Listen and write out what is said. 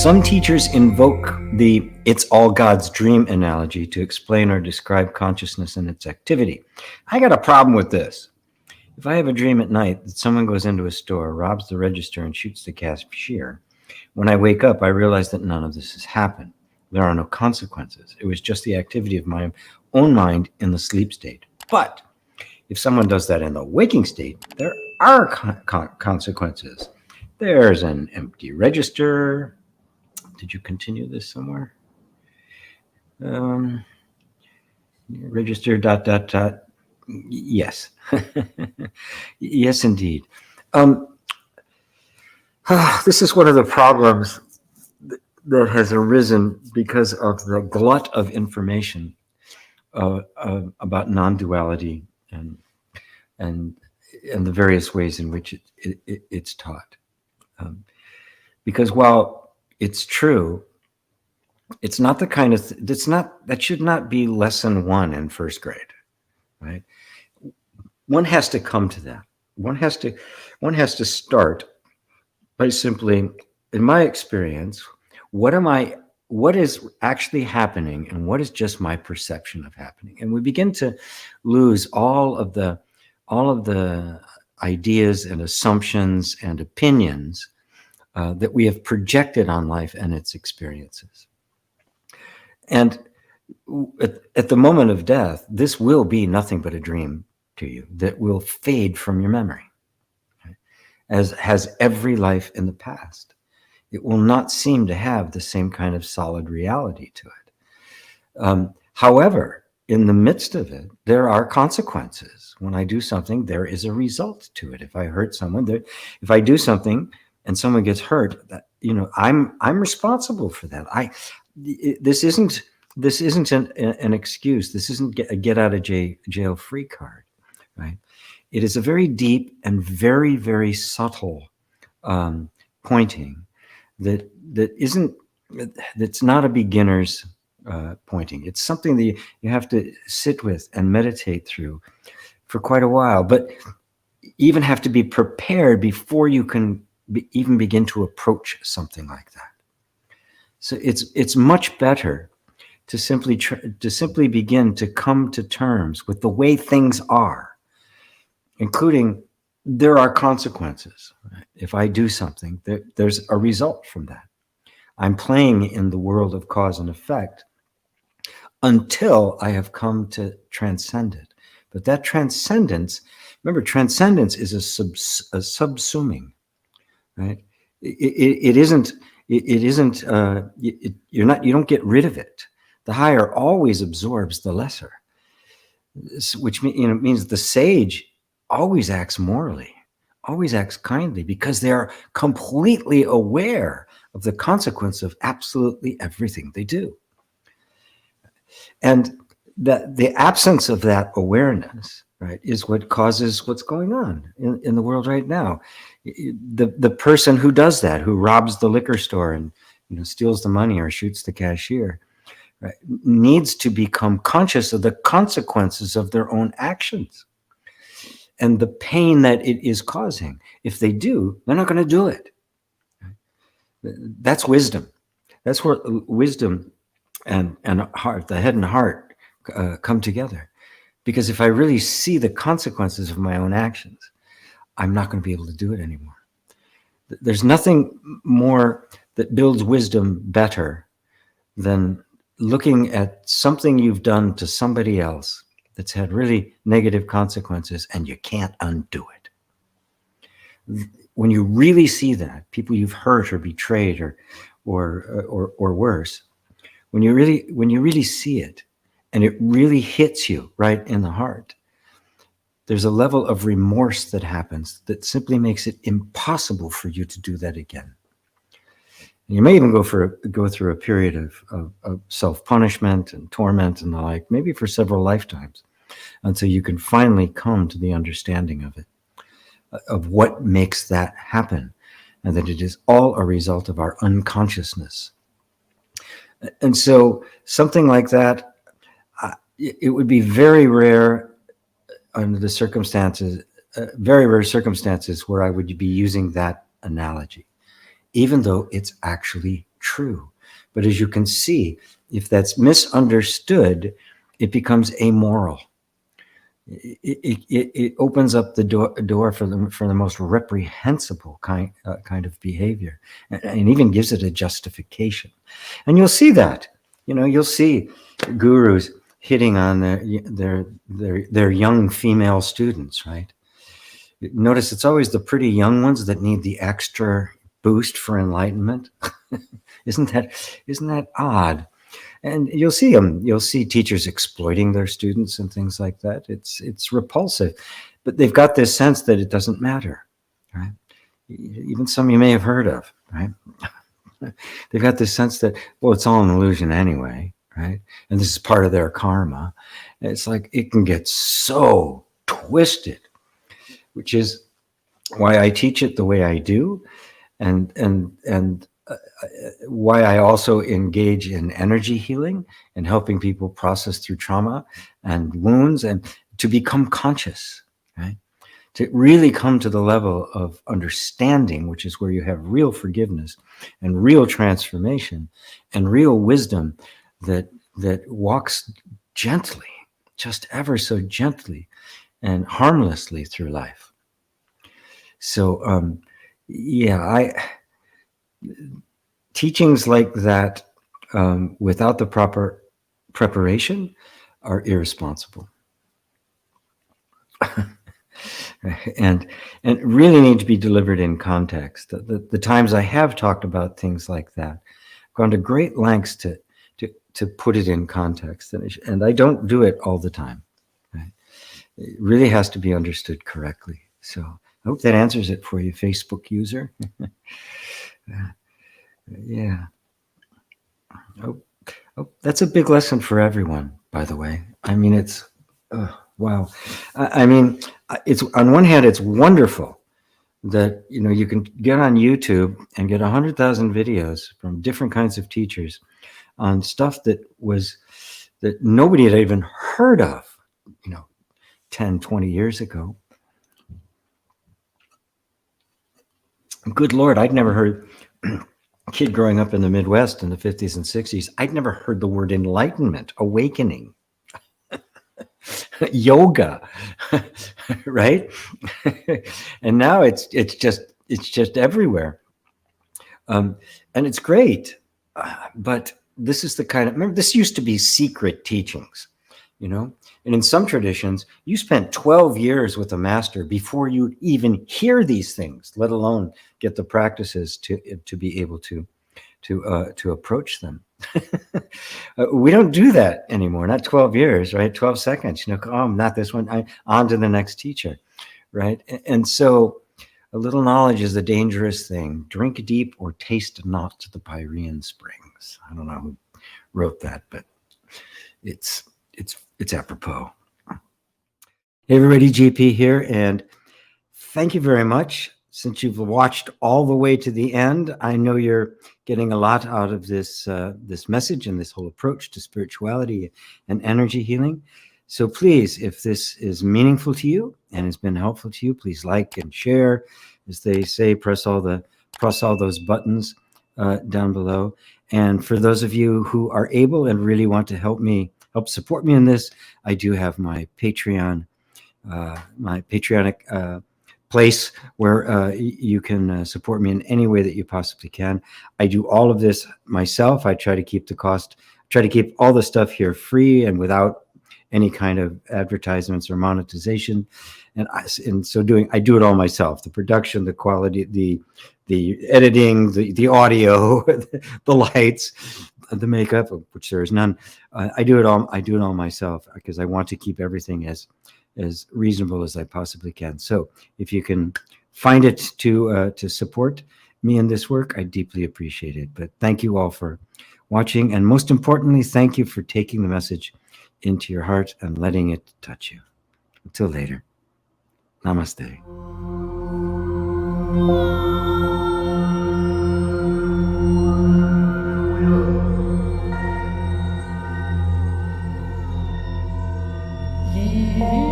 Some teachers invoke the "it's all God's dream" analogy to explain or describe consciousness and its activity. I got a problem with this. If I have a dream at night that someone goes into a store, robs the register, and shoots the cashier, when I wake up, I realize that none of this has happened. There are no consequences. It was just the activity of my own mind in the sleep state. But if someone does that in the waking state, there are consequences. There's an empty register. Did you continue this somewhere? Register ... Yes. Yes, indeed. This is one of the problems that has arisen because of the glut of information about non-duality and the various ways in which it's taught. Because while it's true, it's not the kind of that should not be lesson 1 in first grade, right? One has to come to that. One has to start by simply, in my experience, what is actually happening and what is just my perception of happening? And we begin to lose all of the ideas and assumptions and opinions that we have projected on life and its experiences. And at the moment of death, this will be nothing but a dream to you that will fade from your memory, right? As has every life in the past. It will not seem to have the same kind of solid reality to it. However, in the midst of it, there are consequences. When I do something, there is a result to it. If I hurt someone, if I do something and someone gets hurt, I'm responsible for that. This isn't an excuse. This isn't a get out of jail free card, right? It is a very deep and very, very subtle pointing that's not a beginner's pointing. It's something that you have to sit with and meditate through for quite a while, but even have to be prepared before you can even begin to approach something like that. So it's much better to simply begin to come to terms with the way things are, including there are consequences. Right? If I do something, there's a result from that. I'm playing in the world of cause and effect until I have come to transcend it. But that transcendence, remember, transcendence is a subsuming, right? It isn't. You don't get rid of it. The higher always absorbs the lesser, which means the sage always acts morally, always acts kindly, because they are completely aware of the consequence of absolutely everything they do. And that the absence of that awareness, right, is what causes what's going on in the world right now. The person who does that, who robs the liquor store and steals the money or shoots the cashier, right, needs to become conscious of the consequences of their own actions and the pain that it is causing. If they do, they're not going to do it. That's wisdom. That's where wisdom and heart, the head and heart, come together. Because if I really see the consequences of my own actions, I'm not going to be able to do it anymore. There's nothing more that builds wisdom better than looking at something you've done to somebody else that's had really negative consequences and you can't undo it. When you really see that, people you've hurt or betrayed or worse, when you really see it and it really hits you right in the heart, there's a level of remorse that happens that simply makes it impossible for you to do that again. And you may even go through a period of self-punishment and torment and the like, maybe for several lifetimes, until you can finally come to the understanding of it, of what makes that happen, and that it is all a result of our unconsciousness. And so something like that, it would be very rare under the circumstances, very rare circumstances where I would be using that analogy, even though it's actually true. But as you can see, if that's misunderstood, it becomes amoral. It opens up the door for the most reprehensible kind of behavior, and even gives it a justification. And you'll see that. You'll see gurus hitting on their young female students, right? Notice it's always the pretty young ones that need the extra boost for enlightenment. Isn't that odd? And you'll see them. You'll see teachers exploiting their students and things like that. It's repulsive, but they've got this sense that it doesn't matter, right? Even some you may have heard of, right? They've got this sense that, well, it's all an illusion anyway, right? And this is part of their karma. And it's like it can get so twisted, which is why I teach it the way I do, and why I also engage in energy healing and helping people process through trauma and wounds and to become conscious, right? To really come to the level of understanding, which is where you have real forgiveness and real transformation and real wisdom that walks gently, just ever so gently and harmlessly through life. So, teachings like that without the proper preparation are irresponsible. and really need to be delivered in context. The times I have talked about things like that, I've gone to great lengths to put it in context, and I don't do it all the time. Right? It really has to be understood correctly. So I hope that answers it for you, Facebook user. Yeah. Oh, that's a big lesson for everyone, by the way. I mean, it's, wow. I mean, it's on one hand, it's wonderful that, you can get on YouTube and get 100,000 videos from different kinds of teachers on stuff that nobody had even heard of, 10, 20 years ago. Good Lord, I'd never heard, kid growing up in the Midwest in the 50s and 60s, I'd never heard the word enlightenment, awakening, yoga, right? And now it's just everywhere. And it's great. But this is the remember, this used to be secret teachings, and in some traditions, you spent 12 years with a master before you even hear these things, let alone get the practices to be able to approach them. We don't do that anymore. Not 12 years, right? 12 seconds. Oh, not this one. On to the next teacher, right? And so, a little knowledge is a dangerous thing. Drink deep or taste not the Pyrean springs. I don't know who wrote that, but it's apropos. Hey everybody, GP here, and thank you very much. Since you've watched all the way to the end, I know you're getting a lot out of this message and this whole approach to spirituality and energy healing. So please, if this is meaningful to you and has been helpful to you, please like and share. As they say, press all those buttons down below. And for those of you who are able and really want to help support me in this, I do have my Patreon, my Patreonic place where you can support me in any way that you possibly can. I do all of this myself. I try to keep all the stuff here free and without any kind of advertisements or monetization. And in so doing, I do it all myself. The production, the quality, the editing, the audio, the lights, the makeup, of which there is none. I do it all myself because I want to keep everything as reasonable as I possibly can. So if you can find it to support me in this work, I deeply appreciate it. But thank you all for watching. And most importantly, thank you for taking the message into your heart and letting it touch you. Until later, namaste. Yeah.